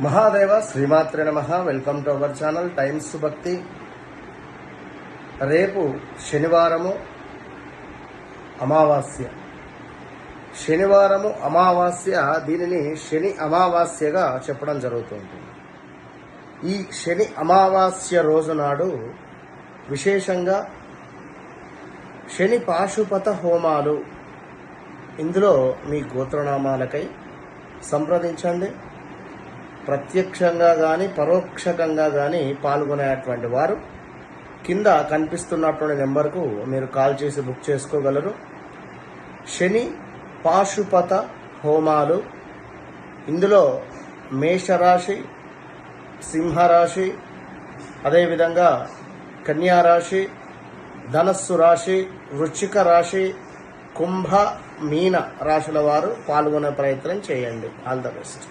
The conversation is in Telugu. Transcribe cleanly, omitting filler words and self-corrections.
మహాదేవ శ్రీమాత్రే నమః. Welcome to our channel times భక్తి. రేపు శనివారము అమావాస్య. శనివారము అమావాస్య, దీనిని శని అమావాస్యగా చెప్పడం జరుగుతుంది. ఈ శని అమావాస్య రోజు నాడు విశేషంగా శని పాశుపత హోమాలు, ఇందులో మీ గోత్రనామాలకై సంప్రదించండి. ప్రత్యక్షంగా కానీ పరోక్షంగా కానీ పాల్గొనేటువంటి వారు కింద కనిపిస్తున్నటువంటి నెంబర్కు మీరు కాల్ చేసి బుక్ చేసుకోగలరు. శని పాశుపత హోమాలు, ఇందులో మేషరాశి, సింహరాశి, అదేవిధంగా కన్యారాశి, ధనస్సు రాశి, వృశ్చిక రాశి, కుంభ, మీన రాశుల వారు పాల్గొనే ప్రయత్నం చేయండి. All the best.